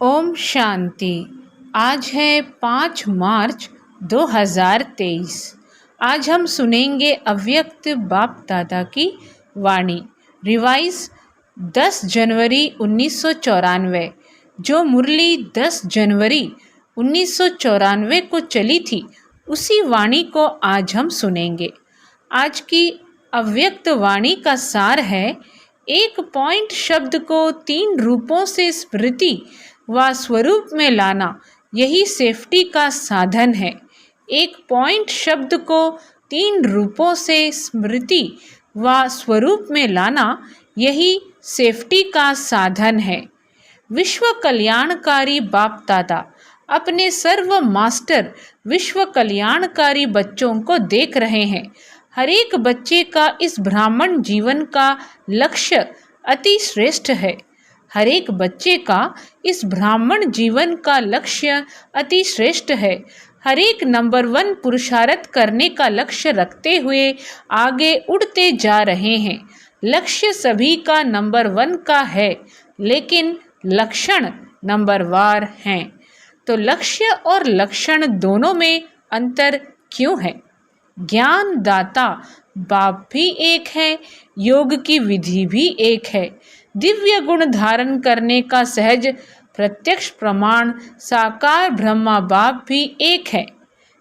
ओम शांति। आज है 5 मार्च 2023। आज हम सुनेंगे अव्यक्त बाप दादा की वाणी। रिवाइज 10 जनवरी 1994। जो मुरली 10 जनवरी 1994 को चली थी, उसी वाणी को आज हम सुनेंगे। आज की अव्यक्त वाणी का सार है, एक पॉइंट शब्द को 3 रूपों से स्मृति व स्वरूप में लाना, यही सेफ्टी का साधन है। एक पॉइंट शब्द को 3 रूपों से स्मृति व स्वरूप में लाना, यही सेफ्टी का साधन है। विश्व कल्याणकारी बाप दादा अपने सर्व मास्टर विश्व कल्याणकारी बच्चों को देख रहे हैं। हर एक बच्चे का इस ब्राह्मण जीवन का लक्ष्य अति श्रेष्ठ है। हर एक बच्चे का इस ब्राह्मण जीवन का लक्ष्य अति श्रेष्ठ है। हर एक नंबर 1 पुरुषार्थ करने का लक्ष्य रखते हुए आगे उड़ते जा रहे हैं। लक्ष्य सभी का नंबर 1 का है, लेकिन लक्षण नंबरवार हैं। तो लक्ष्य और लक्षण दोनों में अंतर क्यों है? ज्ञान दाता बाप भी एक है, योग की विधि भी एक है। दिव्य गुण धारण करने का सहज प्रत्यक्ष प्रमाण साकार ब्रह्मा बाप भी एक है।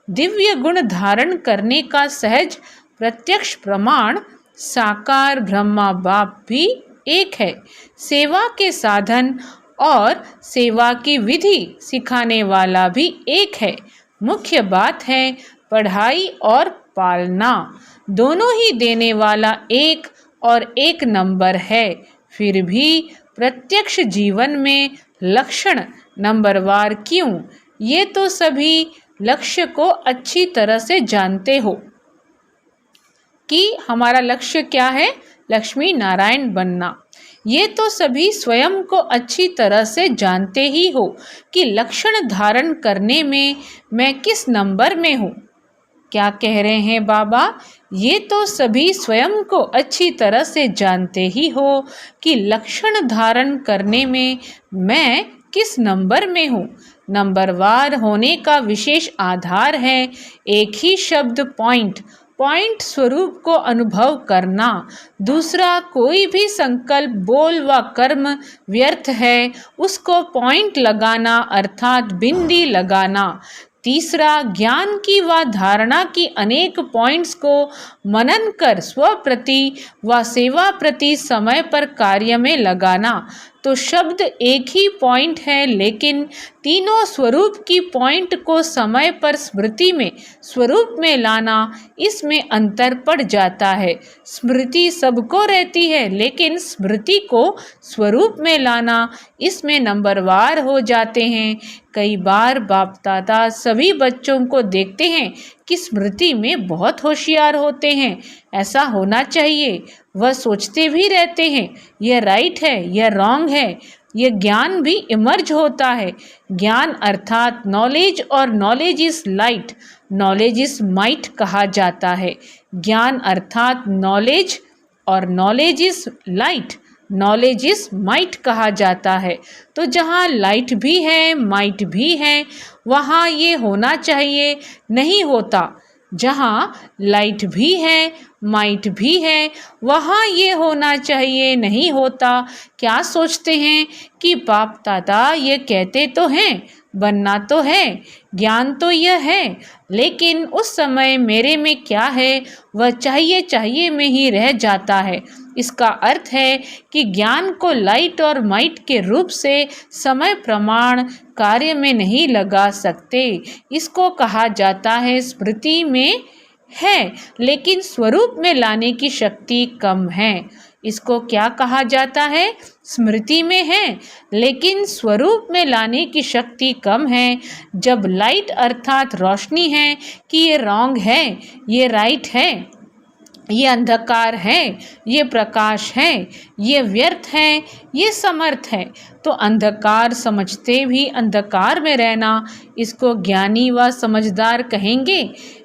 दिव्य गुण धारण करने का सहज प्रत्यक्ष प्रमाण साकार ब्रह्मा बाप भी एक है। सेवा के साधन और सेवा की विधि सिखाने वाला भी एक है। मुख्य बात है पढ़ाई और पालना, दोनों ही देने वाला एक और एक नंबर है। फिर भी प्रत्यक्ष जीवन में लक्षण नंबरवार क्यों? ये तो सभी लक्ष्य को अच्छी तरह से जानते हो कि हमारा लक्ष्य क्या है, लक्ष्मी नारायण बनना। ये तो सभी स्वयं को अच्छी तरह से जानते ही हो कि लक्षण धारण करने में मैं किस नंबर में हूँ। क्या कह रहे हैं बाबा? ये तो सभी स्वयं को अच्छी तरह से जानते ही हो कि लक्षण धारण करने में मैं किस नंबर में हूँ। नंबरवार होने का विशेष आधार है एक ही शब्द पॉइंट स्वरूप को अनुभव करना। दूसरा कोई भी संकल्प बोल व कर्म व्यर्थ है, उसको पॉइंट लगाना अर्थात बिंदी लगाना। तीसरा ज्ञान की व धारणा की अनेक पॉइंट्स को मनन कर स्वप्रति व सेवा प्रति समय पर कार्य में लगाना। तो शब्द एक ही पॉइंट है, लेकिन तीनों स्वरूप की पॉइंट को समय पर स्मृति में स्वरूप में लाना, इसमें अंतर पड़ जाता है। स्मृति सबको रहती है, लेकिन स्मृति को स्वरूप में लाना, इसमें नंबरवार हो जाते हैं। कई बार बाप दादा सभी बच्चों को देखते हैं कि स्मृति में बहुत होशियार होते हैं, ऐसा होना चाहिए। वह सोचते भी रहते हैं यह राइट है, यह रॉन्ग है। यह ज्ञान भी इमर्ज होता है। ज्ञान अर्थात नॉलेज, और knowledge is light, knowledge is might कहा जाता है। ज्ञान अर्थात नॉलेज और knowledge is light, knowledge is might कहा जाता है। तो जहाँ लाइट भी है माइट भी है, वहाँ ये होना चाहिए, नहीं होता। जहाँ लाइट भी है माइट भी है, वहाँ ये होना चाहिए, नहीं होता। क्या सोचते हैं कि बाप दादा ये कहते तो हैं बनना तो है, ज्ञान तो यह है, लेकिन उस समय मेरे में क्या है वह चाहिए में ही रह जाता है। इसका अर्थ है कि ज्ञान को लाइट और माइट के रूप से समय प्रमाण कार्य में नहीं लगा सकते। इसको कहा जाता है स्मृति में है, लेकिन स्वरूप में लाने की शक्ति कम है। इसको क्या कहा जाता है? स्मृति में है, लेकिन स्वरूप में लाने की शक्ति कम है। जब लाइट अर्थात रोशनी है कि ये रॉन्ग है, ये राइट है, ये अंधकार है, ये प्रकाश है, ये व्यर्थ है, ये समर्थ है, तो अंधकार समझते भी अंधकार में रहना, इसको ज्ञानी व समझदार कहेंगे?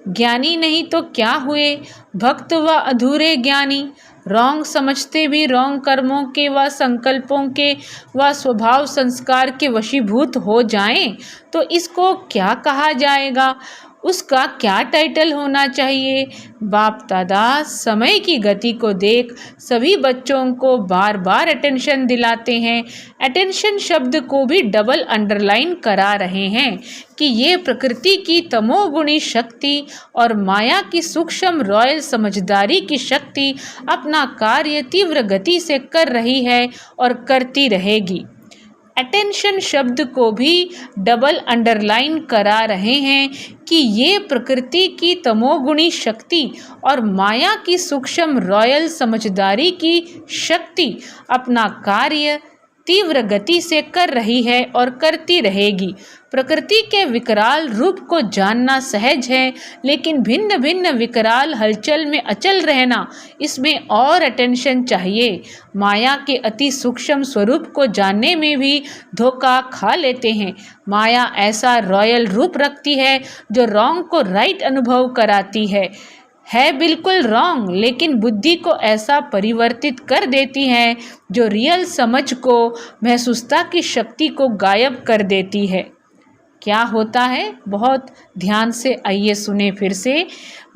ज्ञानी नहीं तो क्या हुए? भक्त व अधूरे ज्ञानी। रॉन्ग समझते भी रॉन्ग कर्मों के व संकल्पों के व स्वभाव संस्कार के वशीभूत हो जाएं तो इसको क्या कहा जाएगा, उसका क्या टाइटल होना चाहिए। बाप दादा समय की गति को देख सभी बच्चों को बार बार अटेंशन दिलाते हैं। अटेंशन शब्द को भी डबल अंडरलाइन करा रहे हैं कि ये प्रकृति की तमोगुणी शक्ति और माया की सूक्ष्म रॉयल समझदारी की शक्ति अपना कार्य तीव्र गति से कर रही है और करती रहेगी। अटेंशन शब्द को भी डबल अंडरलाइन करा रहे हैं कि ये प्रकृति की तमोगुणी शक्ति और माया की सूक्ष्म रॉयल समझदारी की शक्ति अपना कार्य तीव्र गति से कर रही है और करती रहेगी। प्रकृति के विकराल रूप को जानना सहज है, लेकिन भिन्न भिन्न विकराल हलचल में अचल रहना, इसमें और अटेंशन चाहिए। माया के अति सूक्ष्म स्वरूप को जानने में भी धोखा खा लेते हैं। माया ऐसा रॉयल रूप रखती है जो रॉन्ग को राइट अनुभव कराती है बिल्कुल रॉन्ग, लेकिन बुद्धि को ऐसा परिवर्तित कर देती है जो रियल समझ को, महसूसता की शक्ति को गायब कर देती है। क्या होता है, बहुत ध्यान से आइए सुने फिर से।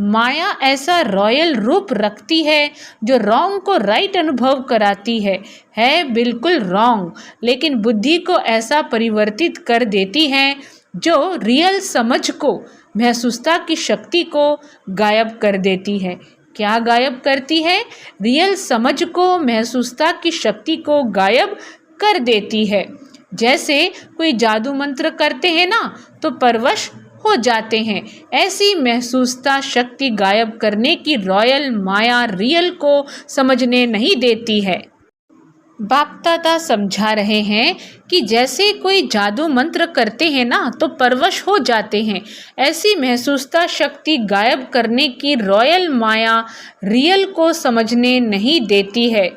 माया ऐसा रॉयल रूप रखती है जो रॉन्ग को राइट अनुभव कराती है बिल्कुल रॉन्ग, लेकिन बुद्धि को ऐसा परिवर्तित कर देती है जो रियल समझ को, महसूसता की शक्ति को गायब कर देती है। क्या गायब करती है? रियल समझ को, महसूसता की शक्ति को गायब कर देती है। जैसे कोई जादू मंत्र करते हैं ना तो परवश हो जाते हैं, ऐसी महसूसता शक्ति गायब करने की रॉयल माया रियल को समझने नहीं देती है। बाप दादा समझा रहे हैं कि जैसे कोई जादू मंत्र करते हैं ना तो परवश हो जाते हैं, ऐसी महसूसता शक्ति गायब करने की रॉयल माया रियल को समझने नहीं देती है।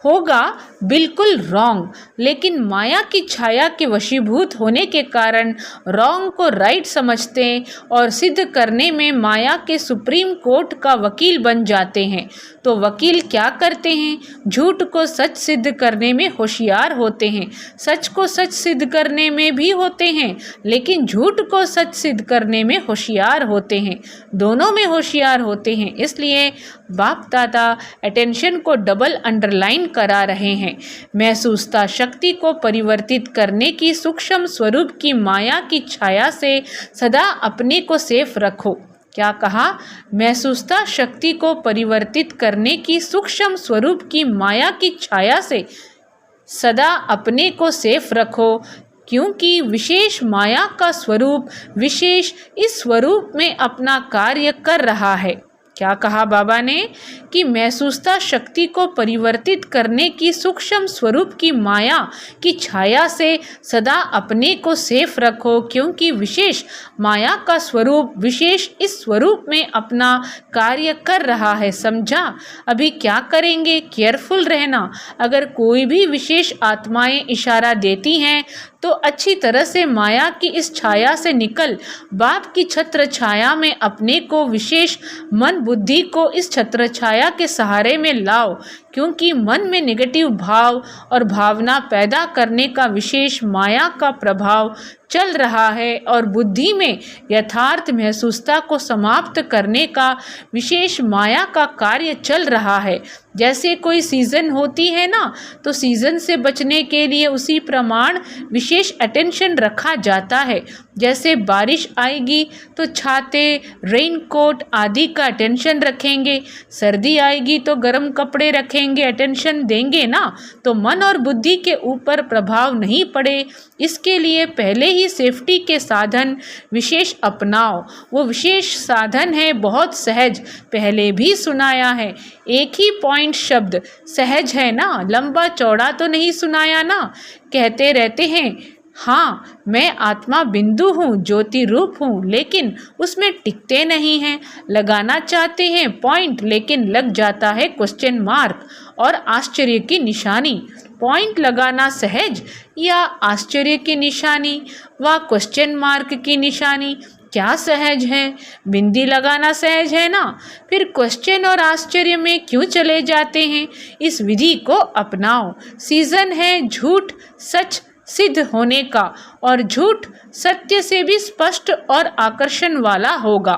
होगा बिल्कुल रॉन्ग, लेकिन माया की छाया के वशीभूत होने के कारण रॉन्ग को राइट समझते और सिद्ध करने में माया के सुप्रीम कोर्ट का वकील बन जाते हैं। तो वकील क्या करते हैं? झूठ को सच सिद्ध करने में होशियार होते हैं, सच को सच सिद्ध करने में भी होते हैं, लेकिन झूठ को सच सिद्ध करने में होशियार होते हैं, दोनों में होशियार होते हैं। इसलिए बाप दादा अटेंशन को डबल अंडरलाइन करा रहे हैं। महसूसता शक्ति को परिवर्तित करने की सूक्ष्म स्वरूप की माया की छाया से सदा अपने को सेफ रखो। क्या कहा? महसूसता शक्ति को परिवर्तित करने की सूक्ष्म स्वरूप की माया की छाया से सदा अपने को सेफ रखो, क्योंकि विशेष माया का स्वरूप विशेष इस स्वरूप में अपना कार्य कर रहा है। क्या कहा बाबा ने? कि महसूसता शक्ति को परिवर्तित करने की सूक्ष्म स्वरूप की माया की छाया से सदा अपने को सेफ रखो, क्योंकि विशेष माया का स्वरूप विशेष इस स्वरूप में अपना कार्य कर रहा है। समझा? अभी क्या करेंगे? केयरफुल रहना। अगर कोई भी विशेष आत्माएं इशारा देती हैं तो अच्छी तरह से माया की इस छाया से निकल बाप की छत्र छाया में अपने को, विशेष मन बुद्धि को इस छत्र छाया के सहारे में लाओ, क्योंकि मन में नेगेटिव भाव और भावना पैदा करने का विशेष माया का प्रभाव चल रहा है और बुद्धि में यथार्थ महसूसता को समाप्त करने का विशेष माया का कार्य चल रहा है। जैसे कोई सीज़न होती है ना, तो सीज़न से बचने के लिए उसी प्रमाण विशेष अटेंशन रखा जाता है। जैसे बारिश आएगी तो छाते, रेनकोट आदि का अटेंशन रखेंगे, सर्दी आएगी तो गर्म कपड़े रखेंगे, अटेंशन देंगे ना, तो मन और बुद्धि के ऊपर प्रभाव नहीं पड़े, इसके लिए पहले ही सेफ्टी के साधन विशेष अपनाओ। वो विशेष साधन है बहुत सहज, पहले भी सुनाया है। एक ही पॉइंट शब्द सहज है ना, लंबा चौड़ा तो नहीं सुनाया ना। कहते रहते हैं हाँ मैं आत्मा बिंदु हूँ, ज्योति रूप हूँ, लेकिन उसमें टिकते नहीं हैं। लगाना चाहते हैं पॉइंट, लेकिन लग जाता है क्वेश्चन मार्क और आश्चर्य की निशानी। पॉइंट लगाना सहज या आश्चर्य की निशानी व क्वेश्चन मार्क की निशानी, क्या सहज है? बिंदी लगाना सहज है ना? फिर क्वेश्चन और आश्चर्य में क्यों चले जाते हैं? इस विधि को अपनाओ। सीजन है झूठ सच सिद्ध होने का, और झूठ सत्य से भी स्पष्ट और आकर्षण वाला होगा।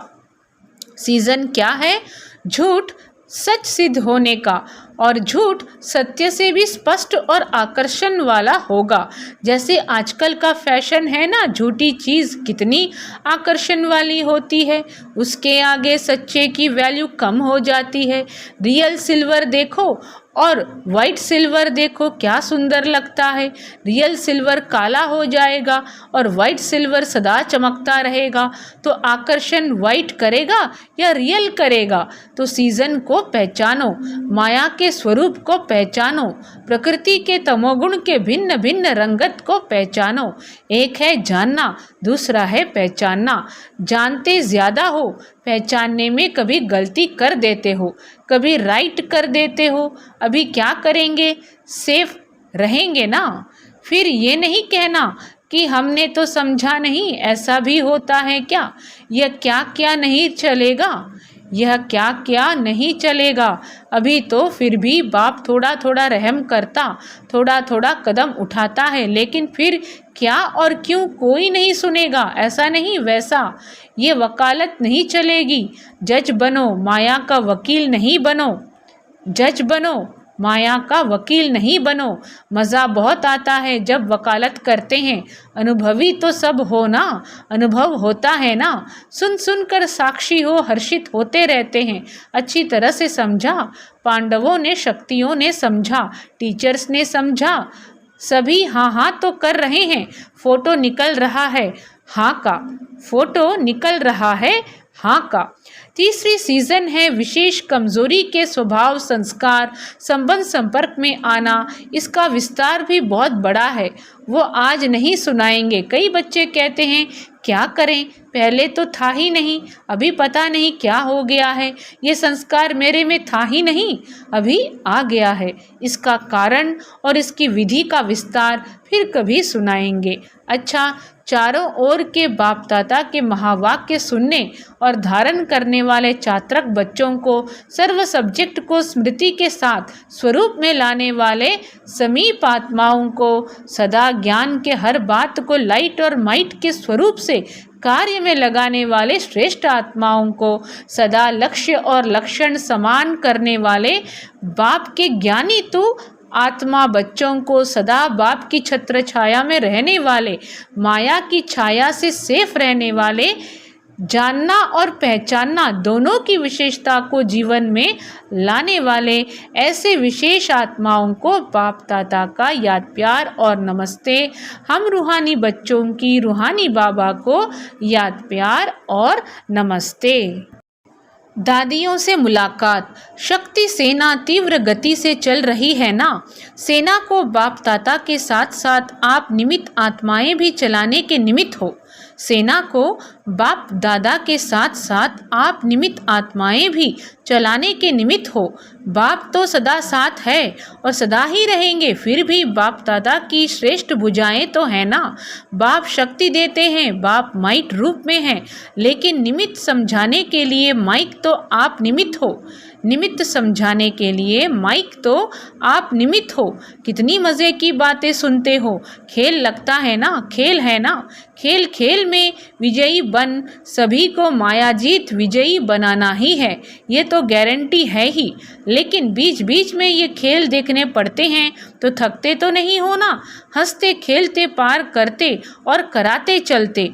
सीजन क्या है? झूठ सच सिद्ध होने का, और झूठ सत्य से भी स्पष्ट और आकर्षण वाला होगा। जैसे आजकल का फैशन है ना, झूठी चीज़ कितनी आकर्षण वाली होती है, उसके आगे सच्चे की वैल्यू कम हो जाती है। रियल सिल्वर देखो और वाइट सिल्वर देखो, क्या सुंदर लगता है। रियल सिल्वर काला हो जाएगा और वाइट सिल्वर सदा चमकता रहेगा, तो आकर्षण वाइट करेगा या रियल करेगा? तो सीजन को पहचानो, माया के स्वरूप को पहचानो, प्रकृति के तमोगुण के भिन्न भिन्न रंगत को पहचानो। एक है जानना, दूसरा है पहचानना। जानते ज़्यादा हो, पहचानने में कभी गलती कर देते हो, कभी राइट कर देते हो। अभी क्या करेंगे? सेफ रहेंगे ना। फिर ये नहीं कहना कि हमने तो समझा नहीं, ऐसा भी होता है क्या? यह क्या क्या नहीं चलेगा, यह क्या क्या नहीं चलेगा। अभी तो फिर भी बाप थोड़ा थोड़ा रहम करता, थोड़ा थोड़ा कदम उठाता है, लेकिन फिर क्या और क्यों कोई नहीं सुनेगा। ऐसा नहीं वैसा, ये वकालत नहीं चलेगी। जज बनो, माया का वकील नहीं बनो। जज बनो, माया का वकील नहीं बनो। मज़ा बहुत आता है जब वकालत करते हैं। अनुभवी तो सब हो ना, अनुभव होता है ना। सुन सुन कर साक्षी हो, हर्षित होते रहते हैं। अच्छी तरह से समझा, पांडवों ने, शक्तियों ने समझा, टीचर्स ने समझा, सभी हाँ हाँ तो कर रहे हैं। फोटो निकल रहा है हाँ का, फोटो निकल रहा है हाँ का। तीसरी सीजन है विशेष कमजोरी के स्वभाव, संस्कार, संबंध, संपर्क में आना। इसका विस्तार भी बहुत बड़ा है, वो आज नहीं सुनाएंगे। कई बच्चे कहते हैं क्या करें, पहले तो था ही नहीं, अभी पता नहीं क्या हो गया है। ये संस्कार मेरे में था ही नहीं, अभी आ गया है। इसका कारण और इसकी विधि का विस्तार फिर कभी सुनाएंगे। अच्छा, चारों ओर के बाप दादा के महावाक्य सुनने और धारण करने वाले चात्रक बच्चों को, सर्व सब्जेक्ट को स्मृति के साथ स्वरूप में लाने वाले समीप आत्माओं को, सदा ज्ञान के हर बात को लाइट और माइट के स्वरूप से कार्य में लगाने वाले श्रेष्ठ आत्माओं को, सदा लक्ष्य और लक्षण समान करने वाले बाप के ज्ञानी तू आत्मा बच्चों को, सदा बाप की छत्र छाया में रहने वाले, माया की छाया से सेफ रहने वाले, जानना और पहचानना दोनों की विशेषता को जीवन में लाने वाले ऐसे विशेष आत्माओं को बाप दादा का याद प्यार और नमस्ते। हम रूहानी बच्चों की रूहानी बाबा को याद प्यार और नमस्ते। दादियों से मुलाकात। शक्ति सेना तीव्र गति से चल रही है ना। सेना को बाप दादा के साथ साथ आप निमित्त आत्माएं भी चलाने के निमित्त हो। सेना को बाप दादा के साथ साथ आप निमित्त आत्माएं भी चलाने के निमित्त हो। बाप तो सदा साथ है और सदा ही रहेंगे, फिर भी बाप दादा की श्रेष्ठ भुजाएं तो है ना। बाप शक्ति देते हैं, बाप माइट रूप में हैं, लेकिन निमित्त समझाने के लिए माइक तो आप निमित्त हो। निमित्त समझाने के लिए माइक तो आप निमित्त हो। कितनी मज़े की बातें सुनते हो। खेल लगता है ना, खेल है ना। खेल खेल में विजयी बन सभी को मायाजीत विजयी बनाना ही है, ये तो गारंटी है ही। लेकिन बीच बीच में ये खेल देखने पड़ते हैं तो थकते तो नहीं हो ना। हंसते खेलते पार करते और कराते चलते।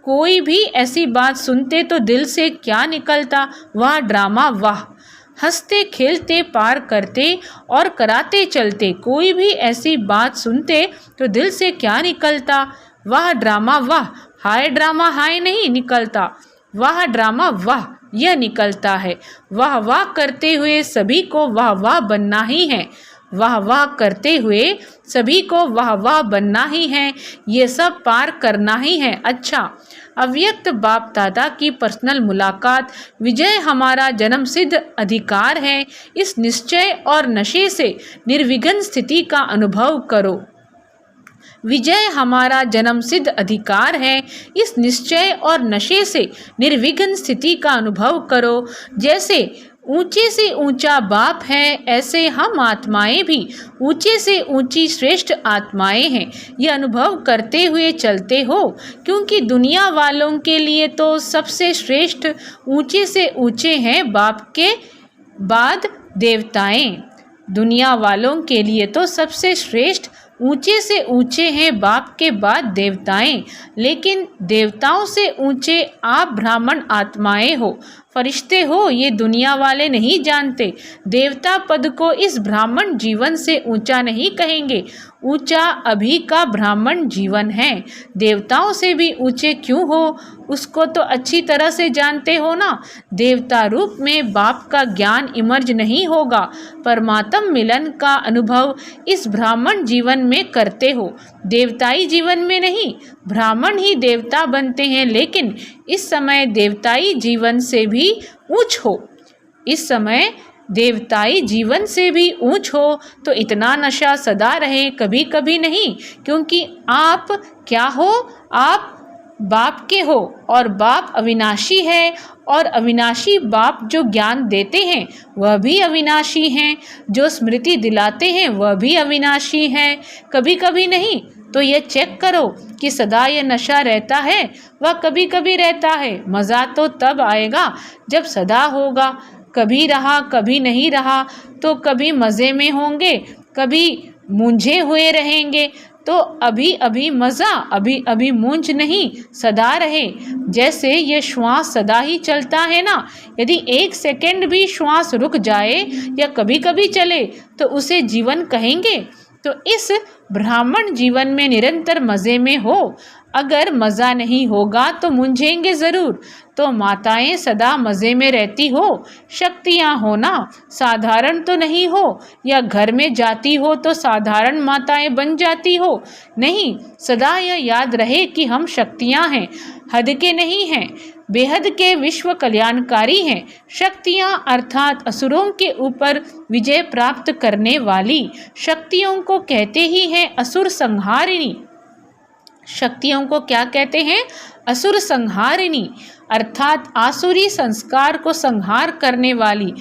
कोई भी ऐसी बात सुनते तो दिल से क्या निकलता, वाह ड्रामा वाह। हंसते खेलते पार करते और कराते चलते। कोई भी ऐसी बात सुनते तो दिल से क्या निकलता, वाह ड्रामा वाह। हाय ड्रामा हाय नहीं निकलता, वाह ड्रामा वाह यह निकलता है। वाह वाह करते हुए सभी को वाह वाह बनना ही है। वाह वाह करते हुए सभी को वाह वाह बनना ही है, ये सब पार करना ही है। अच्छा, अव्यक्त बाप दादा की पर्सनल मुलाकात। विजय हमारा जन्म सिद्ध अधिकार है। इस निश्चय और नशे से निर्विघ्न स्थिति का अनुभव करो। विजय हमारा जन्मसिद्ध अधिकार है। इस निश्चय और नशे से निर्विघ्न स्थिति का अनुभव करो। जैसे ऊंचे से ऊंचा बाप है, ऐसे हम आत्माएं भी ऊंचे से ऊंची श्रेष्ठ आत्माएं हैं। ये अनुभव करते हुए चलते हो, क्योंकि दुनिया वालों के लिए तो सबसे श्रेष्ठ ऊंचे से ऊंचे हैं बाप के बाद देवताएं। दुनिया वालों के लिए तो सबसे श्रेष्ठ ऊंचे से ऊंचे हैं बाप के बाद देवताएं, लेकिन देवताओं से ऊंचे आप ब्राह्मण आत्माएं हो, फरिश्ते हो, ये दुनिया वाले नहीं जानते। देवता पद को इस ब्राह्मण जीवन से ऊंचा नहीं कहेंगे। ऊंचा अभी का ब्राह्मण जीवन है। देवताओं से भी ऊंचे क्यों हो, उसको तो अच्छी तरह से जानते हो ना। देवता रूप में बाप का ज्ञान इमर्ज नहीं होगा। परमात्म मिलन का अनुभव इस ब्राह्मण जीवन में करते हो, देवताई जीवन में नहीं। ब्राह्मण ही देवता बनते हैं, लेकिन इस समय देवताई जीवन से भी ऊंच हो। इस समय देवताई जीवन से भी ऊंच हो तो इतना नशा सदा रहे, कभी कभी नहीं। क्योंकि आप क्या हो, आप बाप के हो, और बाप अविनाशी है, और अविनाशी बाप जो ज्ञान देते हैं वह भी अविनाशी हैं, जो स्मृति दिलाते हैं वह भी अविनाशी हैं। कभी कभी नहीं तो ये चेक करो कि सदा ये नशा रहता है वह कभी कभी रहता है। मज़ा तो तब आएगा जब सदा होगा। कभी रहा कभी नहीं रहा, तो कभी मज़े में होंगे, कभी मूंझे हुए रहेंगे। तो अभी अभी मज़ा, अभी अभी मूंझ नहीं, सदा रहे। जैसे ये श्वास सदा ही चलता है ना, यदि 1 सेकंड भी श्वास रुक जाए या कभी कभी चले तो उसे जीवन कहेंगे। तो इस ब्राह्मण जीवन में निरंतर मज़े में हो। अगर मज़ा नहीं होगा तो मूंझेंगे ज़रूर। तो माताएं सदा मज़े में रहती हो, शक्तियाँ हो ना, साधारण तो नहीं हो। या घर में जाती हो तो साधारण माताएं बन जाती हो, नहीं। सदा यह याद रहे कि हम शक्तियाँ हैं, हद के नहीं हैं, बेहद के विश्व कल्याणकारी हैं। शक्तियाँ अर्थात असुरों के ऊपर विजय प्राप्त करने वाली शक्तियों को कहते ही हैं असुर संहारिणी। शक्तियों को क्या कहते हैं? असुर संहारिणी, अर्थात आसुरी संस्कार को संहार करने वाली।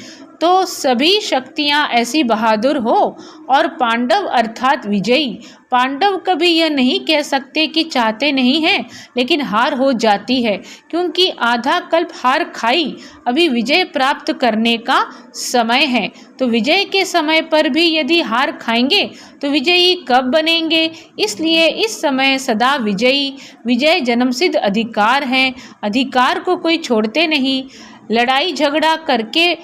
तो सभी शक्तियाँ ऐसी बहादुर हो। और पांडव अर्थात विजयी। पांडव कभी यह नहीं कह सकते कि चाहते नहीं हैं, लेकिन हार हो जाती है, क्योंकि आधा कल्प हार खाई, अभी विजय प्राप्त करने का समय है। तो विजय के समय पर भी यदि हार खाएंगे तो विजयी कब बनेंगे? इसलिए इस समय सदा विजयी। विजय जन्मसिद्ध अधिकार है, अधिकार को कोई छोड़ते नहीं। लड़ाई झगड़ा करके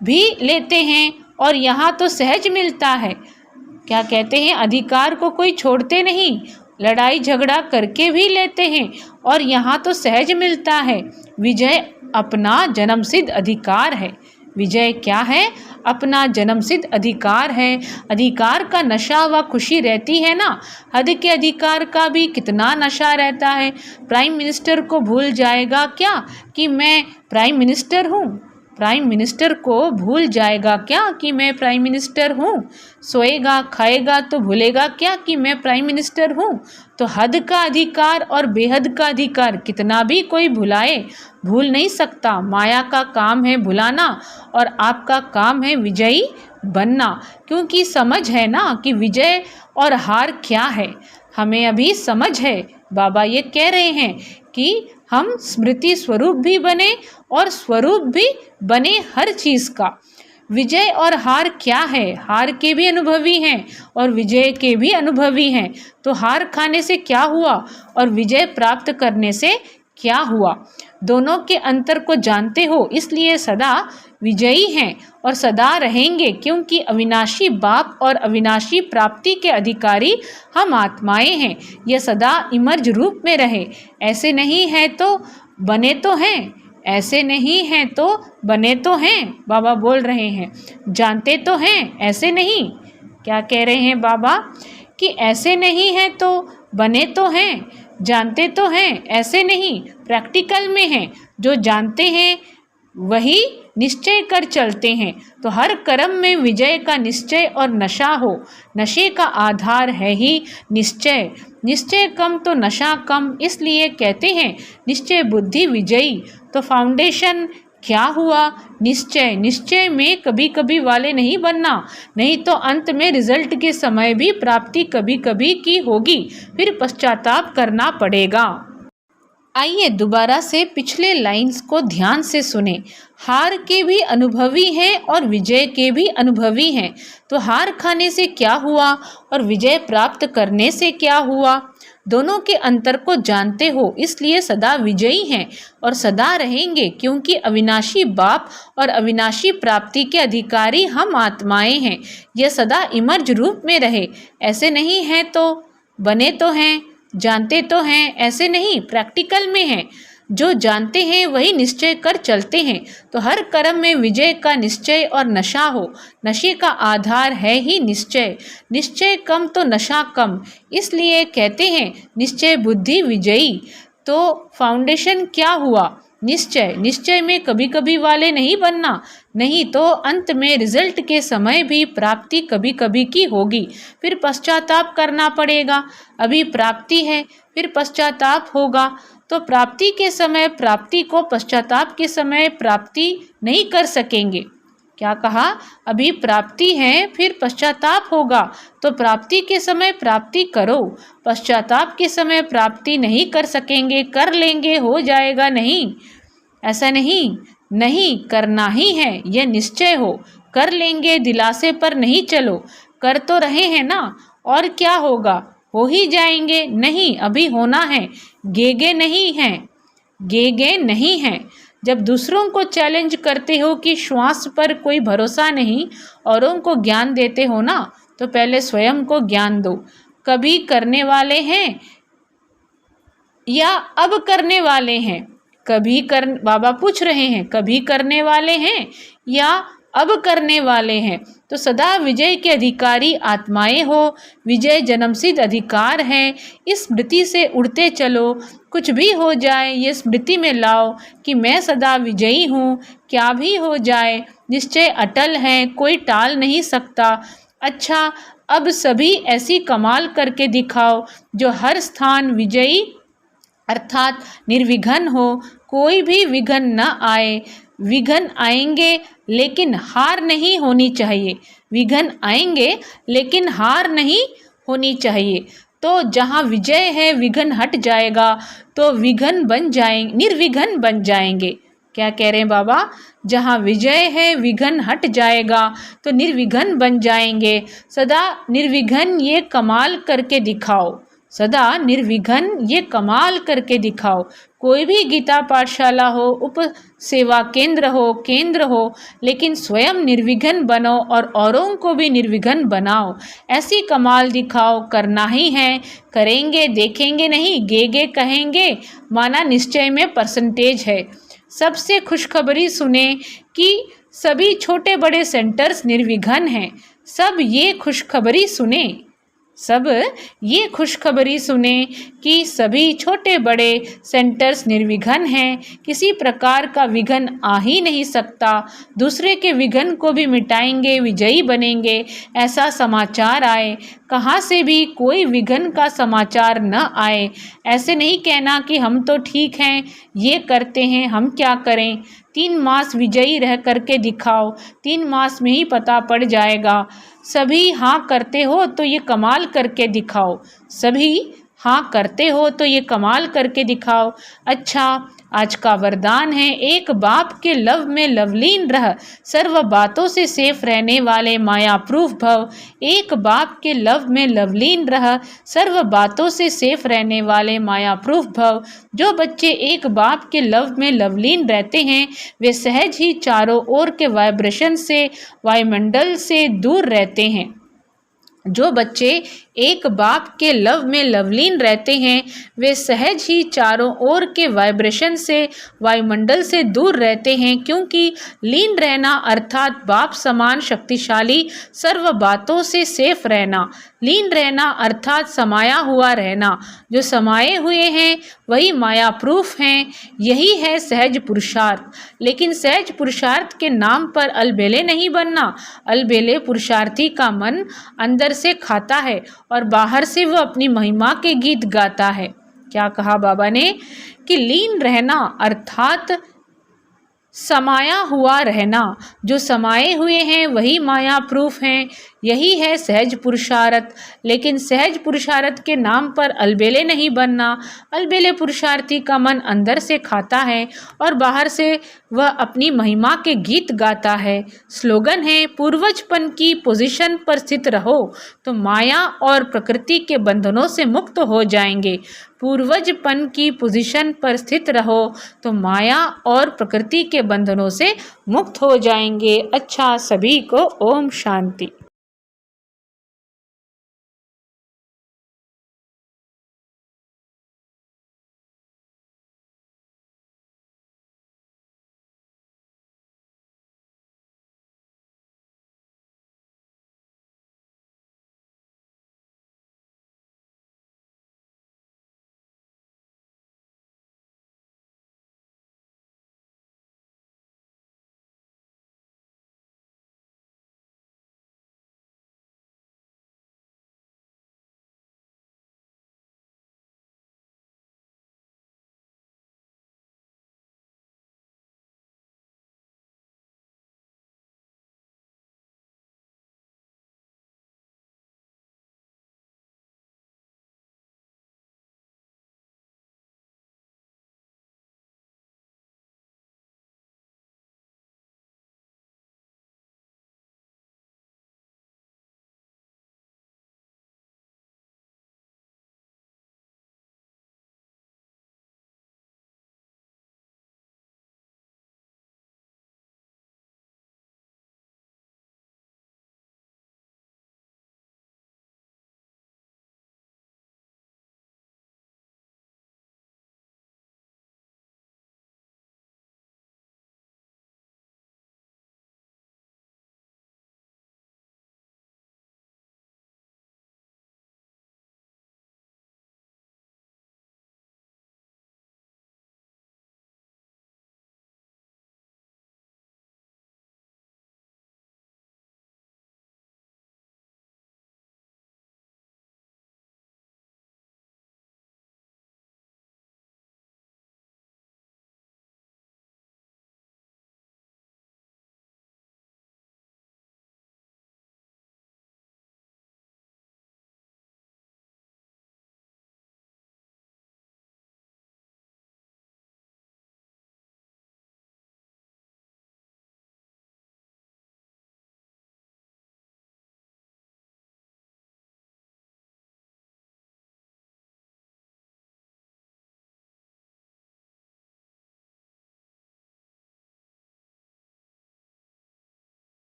भी लेते हैं और यहाँ तो सहज मिलता है। क्या कहते हैं? अधिकार को कोई छोड़ते नहीं, लड़ाई झगड़ा करके भी लेते हैं और यहाँ तो सहज मिलता है। विजय अपना जन्मसिद्ध अधिकार है। विजय क्या है? अपना जन्मसिद्ध अधिकार है। अधिकार का नशा व खुशी रहती है ना, हद के अधिकार का भी कितना नशा रहता है। प्राइम मिनिस्टर को भूल जाएगा क्या कि मैं प्राइम मिनिस्टर हूँ? प्राइम मिनिस्टर को भूल जाएगा क्या कि मैं प्राइम मिनिस्टर हूँ? सोएगा खाएगा तो भूलेगा क्या कि मैं प्राइम मिनिस्टर हूँ? तो हद का अधिकार और बेहद का अधिकार कितना भी कोई भुलाए, भूल नहीं सकता। माया का काम है भुलाना और आपका काम है विजयी बनना, क्योंकि समझ है ना कि विजय और हार क्या है। हमें अभी समझ है। बाबा ये कह रहे हैं कि हम स्मृति स्वरूप भी बने और स्वरूप भी बने हर चीज़ का। विजय और हार क्या है? हार के भी अनुभवी हैं और विजय के भी अनुभवी हैं। तो हार खाने से क्या हुआ और विजय प्राप्त करने से क्या हुआ? दोनों के अंतर को जानते हो, इसलिए सदा विजयी हैं और सदा रहेंगे, क्योंकि अविनाशी बाप और अविनाशी प्राप्ति के अधिकारी हम आत्माएं हैं। यह सदा इमर्ज रूप में रहे। ऐसे नहीं है तो बने तो हैं, ऐसे नहीं हैं तो बने तो हैं। बाबा बोल रहे हैं जानते तो हैं, ऐसे नहीं। क्या कह रहे हैं बाबा? कि ऐसे नहीं है तो बने तो हैं, जानते तो हैं, ऐसे नहीं। प्रैक्टिकल में हैं, जो जानते हैं वही निश्चय कर चलते हैं। तो हर कर्म में विजय का निश्चय और नशा हो। नशे का आधार है ही निश्चय। निश्चय कम तो नशा कम, इसलिए कहते हैं निश्चय बुद्धि विजयी। तो फाउंडेशन क्या हुआ? निश्चय। निश्चय में कभी कभी वाले नहीं बनना, नहीं तो अंत में रिजल्ट के समय भी प्राप्ति कभी कभी की होगी, फिर पश्चाताप करना पड़ेगा। आइए दोबारा से पिछले लाइंस को ध्यान से सुने। हार के भी अनुभवी हैं और विजय के भी अनुभवी हैं। तो हार खाने से क्या हुआ और विजय प्राप्त करने से क्या हुआ? दोनों के अंतर को जानते हो, इसलिए सदा विजयी हैं और सदा रहेंगे, क्योंकि अविनाशी बाप और अविनाशी प्राप्ति के अधिकारी हम आत्माएं हैं। यह सदा इमर्ज रूप में रहे, ऐसे नहीं है तो बने तो हैं, जानते तो हैं, ऐसे नहीं, प्रैक्टिकल में हैं। जो जानते हैं वही निश्चय कर चलते हैं। तो हर कर्म में विजय का निश्चय और नशा हो। नशे का आधार है ही निश्चय। निश्चय कम तो नशा कम, इसलिए कहते हैं निश्चय बुद्धि विजयी। तो फाउंडेशन क्या हुआ? निश्चय। निश्चय में कभी कभी वाले नहीं बनना, नहीं तो अंत में रिजल्ट के समय भी प्राप्ति कभी कभी की होगी, फिर पश्चाताप करना पड़ेगा। अभी प्राप्ति है, फिर पश्चाताप होगा। तो प्राप्ति के समय प्राप्ति को, पश्चाताप के समय प्राप्ति नहीं कर सकेंगे। क्या कहा? अभी प्राप्ति है, फिर पश्चाताप होगा। तो प्राप्ति के समय प्राप्ति करो, पश्चाताप के समय प्राप्ति नहीं कर सकेंगे। कर लेंगे, हो जाएगा, नहीं, ऐसा नहीं, नहीं करना ही है, यह निश्चय हो। कर लेंगे, दिलासे पर नहीं चलो। कर तो रहे हैं ना, और क्या होगा? हो ही जाएंगे। नहीं, अभी होना है, गेगे नहीं हैं, गेगे नहीं हैं। जब दूसरों को चैलेंज करते हो कि श्वास पर कोई भरोसा नहीं, औरों को ज्ञान देते हो ना, तो पहले स्वयं को ज्ञान दो। कभी करने वाले हैं या अब करने वाले हैं? बाबा पूछ रहे हैं, कभी करने वाले हैं या अब करने वाले हैं? तो सदा विजय के अधिकारी आत्माएं हो। विजय जन्मसिद्ध अधिकार है। इस स्मृति से उड़ते चलो, कुछ भी हो जाए ये स्मृति में लाओ कि मैं सदा विजयी हूँ। क्या भी हो जाए निश्चय अटल है, कोई टाल नहीं सकता। अच्छा, अब सभी ऐसी कमाल करके दिखाओ जो हर स्थान विजयी अर्थात निर्विघ्न हो, कोई भी विघ्न न आए। विघ्न आएंगे लेकिन हार नहीं होनी चाहिए। विघ्न आएंगे लेकिन हार नहीं होनी चाहिए। तो जहाँ विजय है विघ्न हट जाएगा, तो विघ्न बन जाएंगे, निर्विघ्न बन जाएंगे। क्या कह रहे हैं बाबा? जहाँ विजय है विघ्न हट जाएगा तो निर्विघ्न बन जाएंगे। सदा निर्विघ्न ये कमाल करके दिखाओ, सदा निर्विघ्न ये कमाल करके दिखाओ। कोई भी गीता पाठशाला हो, उप सेवा केंद्र हो, लेकिन स्वयं निर्विघ्न बनो और औरों को भी निर्विघ्न बनाओ। ऐसी कमाल दिखाओ, करना ही है, करेंगे, देखेंगे नहीं, गे कहेंगे, माना निश्चय में परसेंटेज है। सबसे खुशखबरी सुने कि सभी छोटे बड़े सेंटर्स निर्विघ्न हैं। सब ये खुशखबरी सुने, सब ये खुशखबरी सुने कि सभी छोटे बड़े सेंटर्स निर्विघ्न हैं। किसी प्रकार का विघ्न आ ही नहीं सकता। दूसरे के विघ्न को भी मिटाएंगे, विजयी बनेंगे, ऐसा समाचार आए। कहाँ से भी कोई विघ्न का समाचार न आए। ऐसे नहीं कहना कि हम तो ठीक हैं, ये करते हैं, हम क्या करें। 3 मास विजयी रह करके दिखाओ, 3 मास में ही पता पड़ जाएगा। सभी हाँ करते हो तो ये कमाल करके दिखाओ, सभी हाँ करते हो तो ये कमाल करके दिखाओ। अच्छा, आज का वरदान है, एक बाप के लव में लवलीन रह, सर्व बातों से सेफ रहने वाले माया प्रूफ भव। एक बाप के लव में लवलीन रह, सर्व बातों से सेफ रहने वाले माया प्रूफ भव। जो बच्चे एक बाप के लव में लवलीन रहते हैं वे सहज ही चारों ओर के वाइब्रेशन से, वायुमंडल से दूर रहते हैं। जो बच्चे एक बाप के लव में लवलीन रहते हैं, वे सहज ही चारों ओर के वाइब्रेशन से, वायुमंडल से दूर रहते हैं, क्योंकि लीन रहना अर्थात बाप समान शक्तिशाली सर्व बातों से सेफ रहना। लीन रहना अर्थात समाया हुआ रहना। जो समाये हुए हैं वही माया प्रूफ हैं। यही है सहज पुरुषार्थ। लेकिन सहज पुरुषार्थ के नाम पर अलबेले नहीं बनना। अलबेले पुरुषार्थी का मन अंदर से खाता है और बाहर से वह अपनी महिमा के गीत गाता है। क्या कहा बाबा ने कि लीन रहना अर्थात समाया हुआ रहना। जो समाये हुए हैं वही माया प्रूफ हैं। यही है सहज पुरुषार्थ। लेकिन सहज पुरुषार्थ के नाम पर अलबेले नहीं बनना। अलबेले पुरुषार्थी का मन अंदर से खाता है और बाहर से वह अपनी महिमा के गीत गाता है। स्लोगन है, पूर्वजपन की पोजीशन पर स्थित रहो तो माया और प्रकृति के बंधनों से मुक्त हो जाएंगे। पूर्वजपन की पोजीशन पर स्थित रहो तो माया और प्रकृति के बंधनों से मुक्त हो जाएंगे। अच्छा, सभी को ओम शांति।